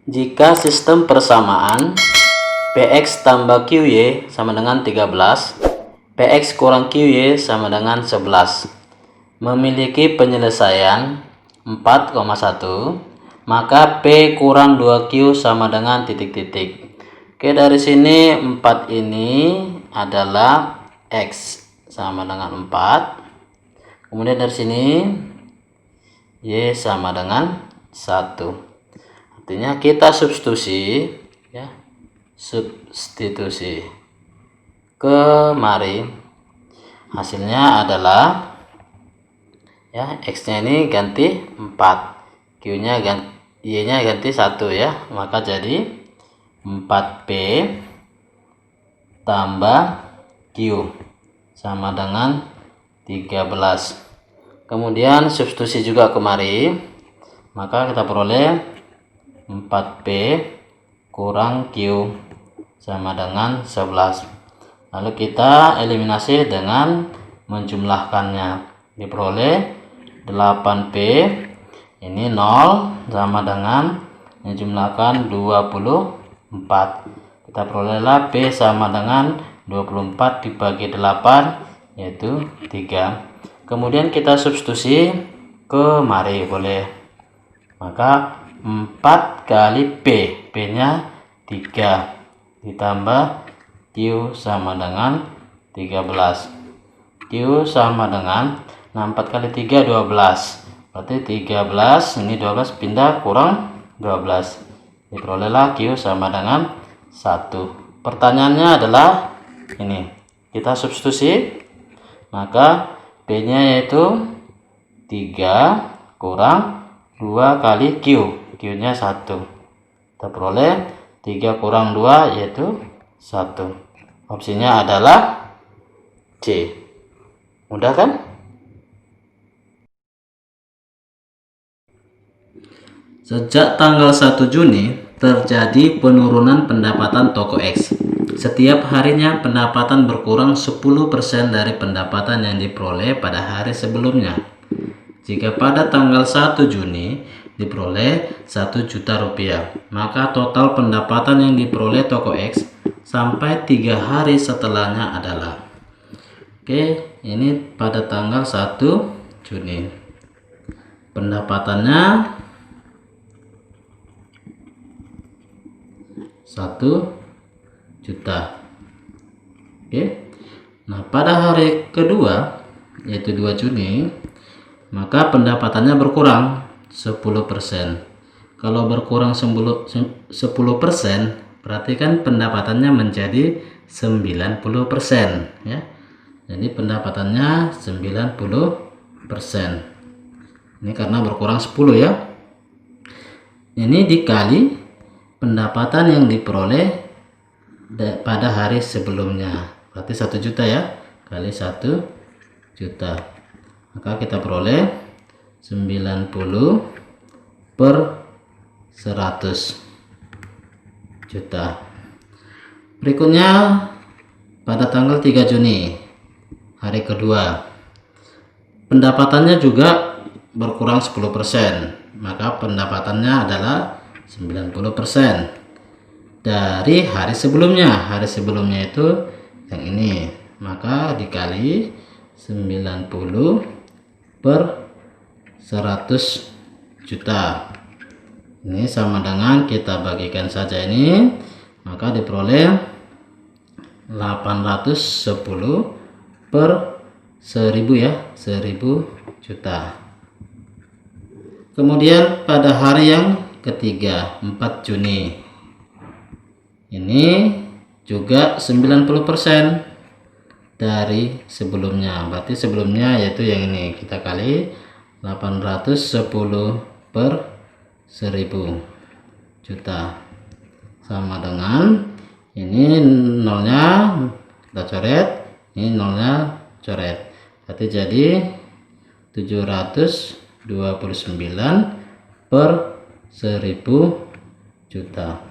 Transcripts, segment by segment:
Jika sistem persamaan Px tambah Qy sama dengan 13, Px kurang Qy sama dengan 11, memiliki penyelesaian 4,1, maka P kurang 2Q sama dengan titik-titik. Oke, dari sini 4 ini adalah X sama dengan 4. Kemudian dari sini Y sama dengan 1. Artinya kita substitusi ya, substitusi kemari, hasilnya adalah ya, X-nya ini ganti 4, Q-nya ganti, Y-nya ganti 1 ya, maka jadi 4P tambah Q sama dengan 13. Kemudian substitusi juga kemari, maka kita peroleh 4P kurang Q sama dengan 11. Lalu kita eliminasi dengan menjumlahkannya, diperoleh 8P ini 0 sama dengan menjumlahkan 24. Kita perolehlah P sama dengan 24 dibagi 8 yaitu 3. Kemudian kita substitusi kemari boleh, maka 4 kali P nya 3 ditambah Q sama dengan 13. Q sama dengan 4 kali 3 12, berarti 13, ini 12 pindah kurang 12, diperolehlah Q sama dengan 1. Pertanyaannya adalah ini, kita substitusi, maka P nya yaitu 3 kurang 2 kali Q, Q nya 1, kita peroleh 3 kurang 2 yaitu 1. Opsinya adalah C. Mudah kan? Sejak tanggal 1 Juni terjadi penurunan pendapatan toko X. Setiap harinya pendapatan berkurang 10% dari pendapatan yang diperoleh pada hari sebelumnya. Jika pada tanggal 1 Juni diperoleh 1 juta rupiah, maka total pendapatan yang diperoleh toko X sampai 3 hari setelahnya adalah. Oke, ini pada tanggal 1 Juni. Pendapatannya 1 juta. Oke. Nah, pada hari kedua yaitu 2 Juni, maka pendapatannya berkurang 10%. Kalau berkurang 10%, berarti kan pendapatannya menjadi 90% ya. Jadi pendapatannya 90%. Ini karena berkurang 10 ya. Ini dikali pendapatan yang diperoleh pada hari sebelumnya. Berarti 1 juta ya, kali 1 juta. Maka kita peroleh 90 per 100 juta. Berikutnya pada tanggal 3 Juni, hari kedua, pendapatannya juga berkurang 10%, maka pendapatannya adalah 90% dari hari sebelumnya. Hari sebelumnya itu yang ini, maka dikali 90 per 100 juta. Ini sama dengan kita bagikan saja ini, maka diperoleh 810 per 1000 ya, 1000 juta. Kemudian pada hari yang ketiga, 4 Juni, ini juga 90% dari sebelumnya. Berarti sebelumnya yaitu yang ini, kita kali 810 per 1000 juta sama dengan ini nolnya kita coret, ini nolnya coret, berarti jadi 729 per 1000 juta.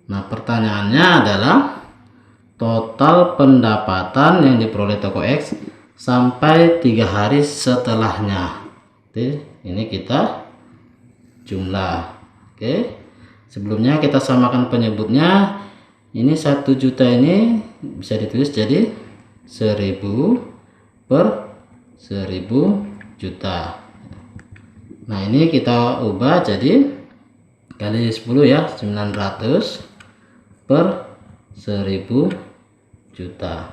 Nah, pertanyaannya adalah total pendapatan yang diperoleh toko X sampai 3 hari setelahnya. Oke, ini kita jumlah. Oke, Sebelumnya kita samakan penyebutnya. Ini 1 juta ini bisa ditulis jadi 1000 per 1000 juta. Nah, ini kita ubah jadi kali 10 ya, 900 per 1000 juta.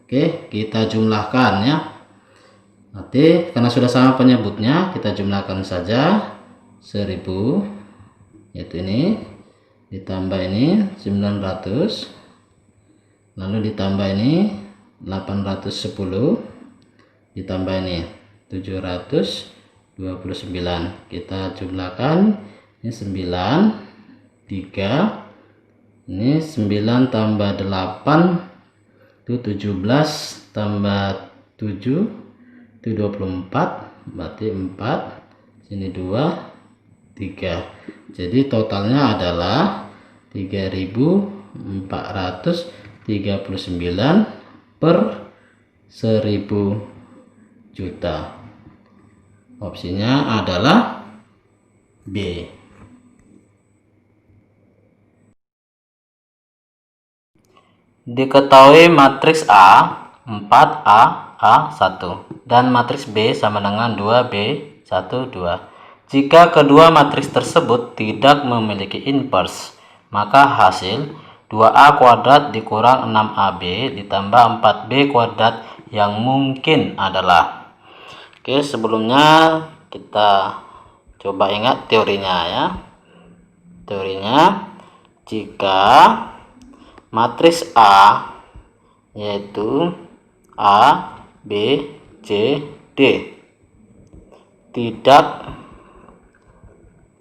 Oke, kita jumlahkan ya. Nanti karena sudah sama penyebutnya, kita jumlahkan saja 1000, yaitu ini ditambah ini 900, lalu ditambah ini 810, ditambah ini 729. Kita jumlahkan ini 9, 3, ini 9 tambah 8 itu 17 tambah 7 itu 24, berarti 4, sini 2, 3. Jadi totalnya adalah 3439 per 1000 juta. Opsinya adalah B. Diketahui matriks A 4A A 1 dan matriks B sama dengan 2B 1 2. Jika kedua matriks tersebut tidak memiliki invers, maka hasil 2A kuadrat dikurang 6AB ditambah 4B kuadrat yang mungkin adalah. Oke, sebelumnya kita coba ingat teorinya ya. Teorinya, jika matriks A yaitu A, B, C, D tidak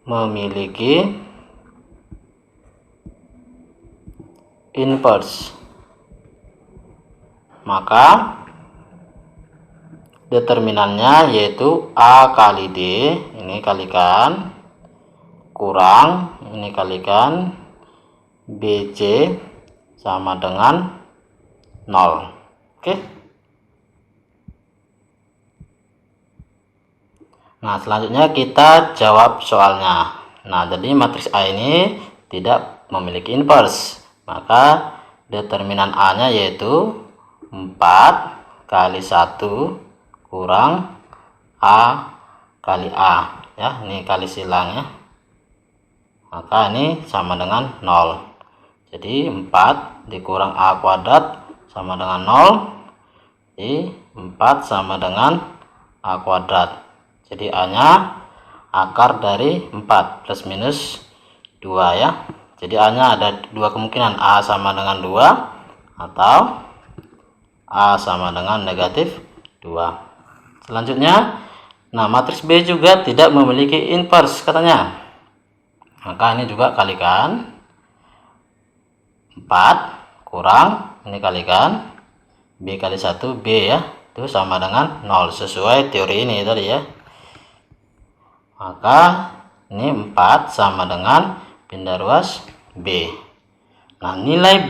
memiliki invers, maka determinannya yaitu A kali D, ini kalikan, kurang, ini kalikan, BC sama dengan 0. Oke. Nah, selanjutnya kita jawab soalnya. Nah, jadi matriks A ini tidak memiliki invers, maka determinan A-nya yaitu 4 kali 1 kurang A kali A ya, ini kali silang ya, maka ini sama dengan 0. Jadi 4 dikurang A kuadrat sama dengan 0. Jadi 4 sama dengan A kuadrat. Jadi A nya akar dari 4 plus minus 2 ya. Jadi A nya ada dua kemungkinan, A sama dengan 2 atau A sama dengan negatif 2. Selanjutnya, nah matriks B juga tidak memiliki invers katanya. Maka ini juga kalikan 4 kurang, ini kalikan B kali 1 B ya, itu sama dengan 0 sesuai teori ini tadi ya. Maka ini 4 sama dengan pindah ruas B. Nah, nilai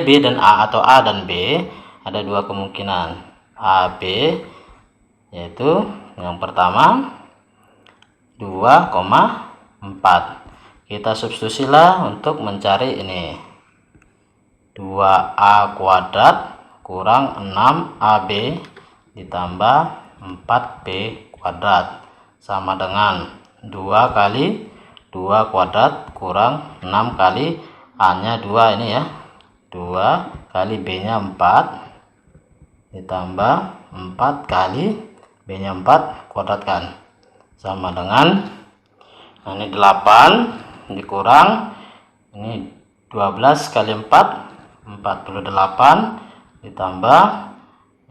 B dan A atau A dan B ada dua kemungkinan, A B, yaitu yang pertama 2,4. Kita substitusilah untuk mencari ini 2A kuadrat kurang 6AB ditambah 4B kuadrat sama dengan 2 kali 2 kuadrat kurang 6 kali A nya 2 ini ya, 2 kali B nya 4 ditambah 4 kali B nya 4 kuadratkan sama dengan, nah ini 8 dikurang ini 12 kali 4 48 ditambah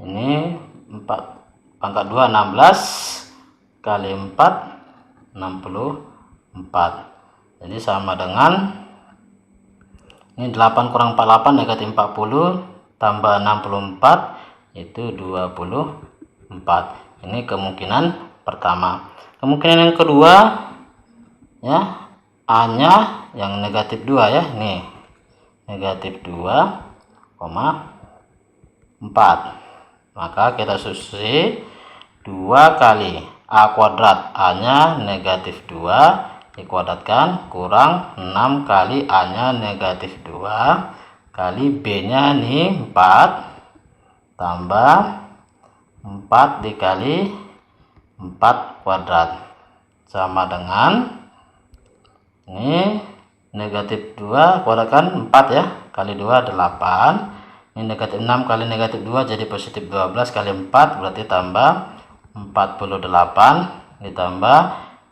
ini 4 pangkat 2 16 kali 4 64. Jadi sama dengan ini 8 kurang 48 negatif 40 tambah 64 itu 24. Ini kemungkinan pertama. Kemungkinan yang kedua ya, A nya yang negatif 2 ya, nih negatif 2,4. Maka kita substitusi 2 kali A kuadrat, A nya negatif 2 dikuadratkan kurang 6 kali A nya negatif 2 kali B nya nih 4 tambah 4 dikali 4 kuadrat sama dengan ini negatif 2 kuadratkan 4 ya, kali 2 8, ini negatif 6 kali negatif 2 jadi positif 12 kali 4 berarti tambah 48 ditambah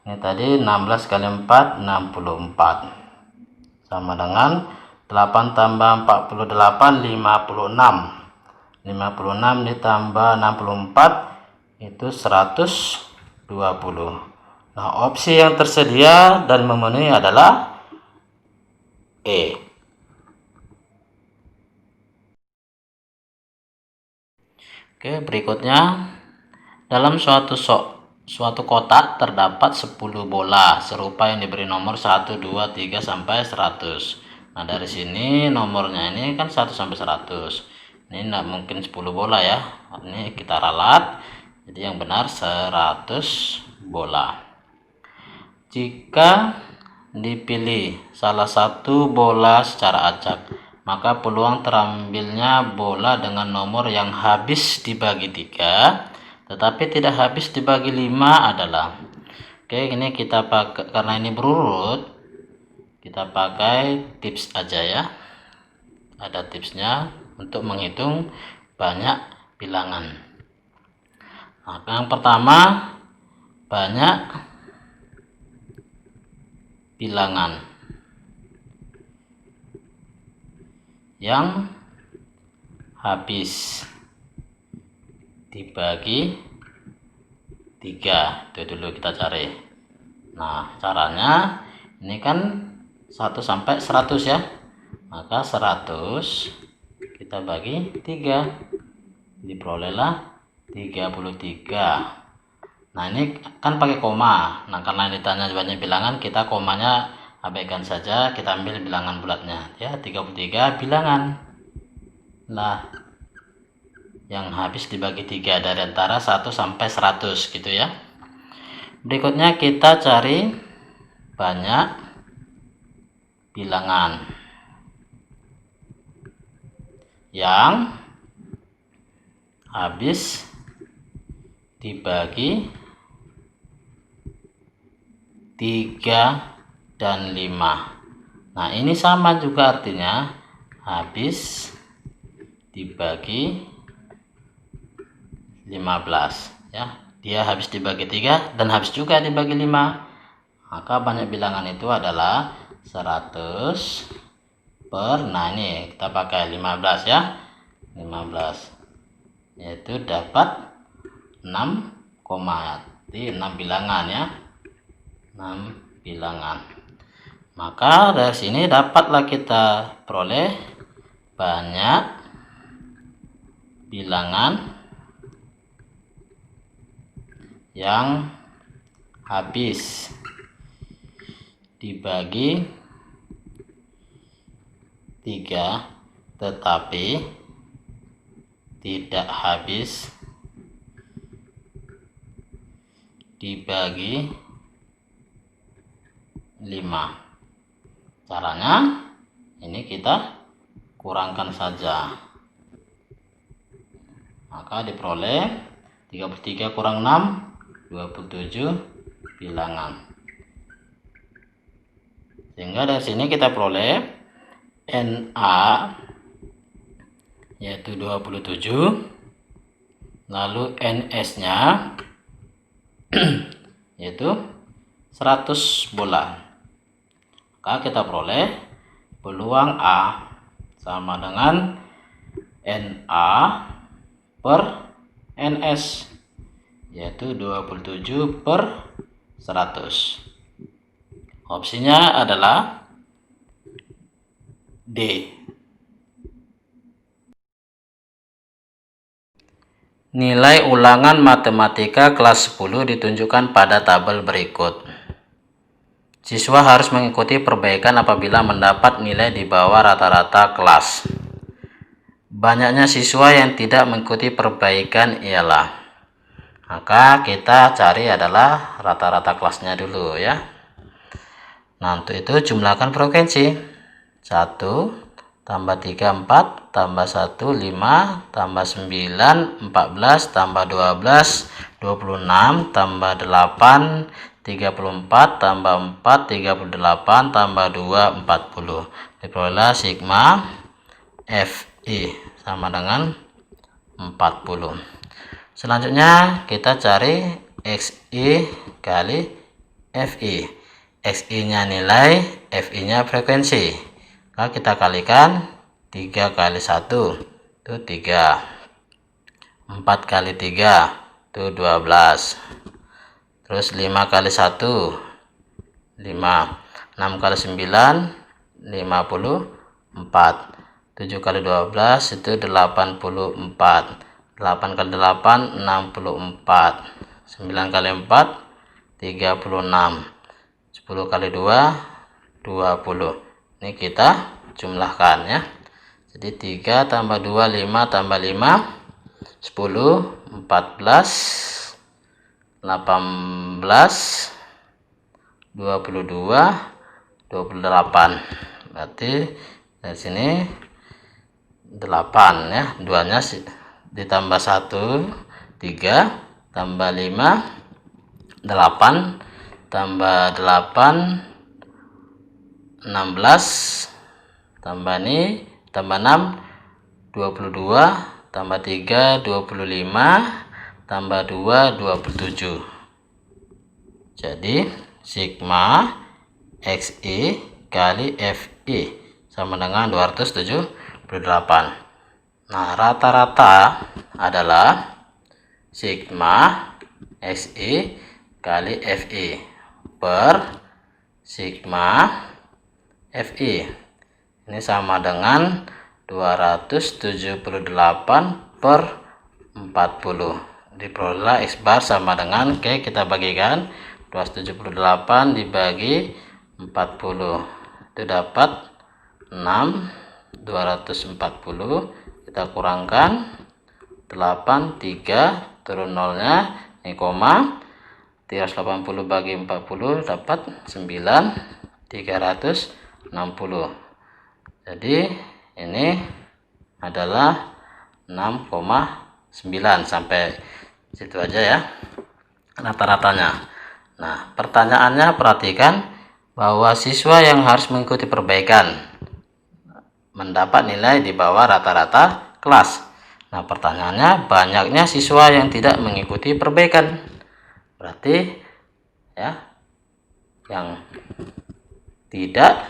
ini tadi 16 kali 4 64 sama dengan 8 tambah 48 56 ditambah 64 itu 120. Nah, opsi yang tersedia dan memenuhi adalah E. Oke, berikutnya dalam suatu kotak terdapat 10 bola serupa yang diberi nomor 1, 2, 3 sampai 100. Nah, dari sini nomornya ini kan 1 sampai 100. Ini enggak mungkin 10 bola ya. Ini kita ralat. Jadi yang benar 100 bola. Jika dipilih salah satu bola secara acak, maka peluang terambilnya bola dengan nomor yang habis dibagi 3 tetapi tidak habis dibagi 5 adalah. Oke, ini kita pakai karena ini berurut, kita pakai tips aja ya. Ada tipsnya untuk menghitung banyak bilangan. Nah, yang pertama, banyak bilangan yang habis dibagi 3. Itu dulu kita cari. Nah, caranya ini kan 1 sampai 100 ya. Maka 100 kita bagi 3. Diperolehlah 33. Nah, ini kan pakai koma. Nah, karena ditanya banyak bilangan, kita komanya abaikan saja, kita ambil bilangan bulatnya. Ya, 33 bilangan. Nah, yang habis dibagi 3 dari antara 1 sampai 100 gitu ya. Berikutnya kita cari banyak bilangan yang habis dibagi 3 dan 5. Nah, ini sama juga artinya habis dibagi 15 ya. Dia habis dibagi 3 dan habis juga dibagi 5. Maka banyak bilangan itu adalah 100 per, nah ini kita pakai 15 ya. 15 yaitu dapat 6, 6 bilangan ya. 6 bilangan. Maka dari sini dapatlah kita peroleh banyak bilangan yang habis dibagi 3 tetapi tidak habis dibagi 5. Caranya ini kita kurangkan saja, maka diperoleh 33 kurang 6 27 bilangan. Sehingga dari sini kita peroleh NA yaitu 27, lalu NS nya yaitu 100 bola. Maka kita peroleh peluang A sama dengan NA per NS yaitu 27 per 100. Opsinya adalah D. Nilai ulangan matematika kelas 10 ditunjukkan pada tabel berikut. Siswa harus mengikuti perbaikan apabila mendapat nilai di bawah rata-rata kelas. Banyaknya siswa yang tidak mengikuti perbaikan ialah, maka kita cari adalah rata-rata kelasnya dulu ya. Nah, untuk itu jumlahkan frekuensi. 1 tambah 3 4 tambah 1 5 tambah 9 14 tambah 12 26 tambah 8 34 tambah 4 38 tambah 2 40. Diperoleh sigma Fi sama dengan 40. Selanjutnya kita cari Xi kali Fi. Xi nya nilai, Fi nya frekuensi. Nah, kita kalikan 3 kali 1 itu 3, 4 kali 3 itu 12, terus 5 kali 1 5, 6 kali 9 54, 7 kali 12 itu 84, 8 kali 8 64, 9 kali 4 36, 10 kali 2 20. Ini kita jumlahkan ya. Jadi 3 tambah 2 5 tambah 5 10 14 18 22 28. Berarti dari sini 8 ya. 2-nya ditambah 1 3 tambah 5 8 tambah 8 16 tambah ini tambah 6 22 tambah 3 25 tambah 2 27. Jadi sigma Xi kali Fi sama dengan 278. Nah, rata-rata adalah sigma Xi kali Fi per sigma Fi. Ini sama dengan 278 per 40. Diperoleh X bar sama dengan, oke, kita bagikan 278 dibagi 40. Itu dapat 6. 240 kita kurangkan 8 3 turun nolnya, ini koma, 380 bagi 40 dapat 9 360. Jadi ini adalah 6,9. Sampai situ aja ya rata-ratanya. Nah, pertanyaannya perhatikan bahwa siswa yang harus mengikuti perbaikan mendapat nilai di bawah rata-rata kelas. Nah, pertanyaannya banyaknya siswa yang tidak mengikuti perbaikan. Berarti ya, yang tidak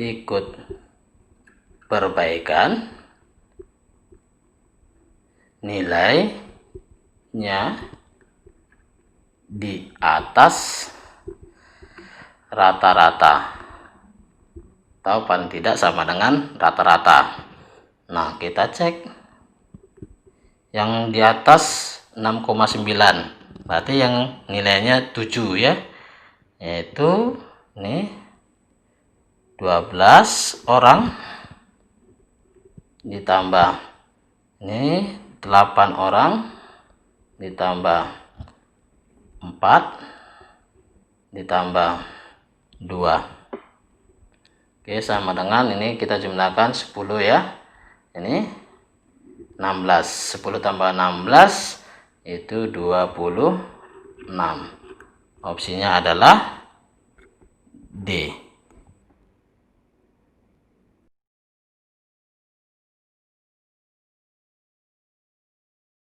ikut perbaikan nilainya di atas rata-rata atau paling tidak sama dengan rata-rata. Nah, kita cek yang di atas 6,9, berarti yang nilainya 7 ya, yaitu ini 12 orang ditambah ini 8 orang ditambah 4 ditambah 2. Oke, sama dengan ini kita jumlahkan 10 ya. Ini 16. 10 tambah 16 itu 26. Opsinya adalah D.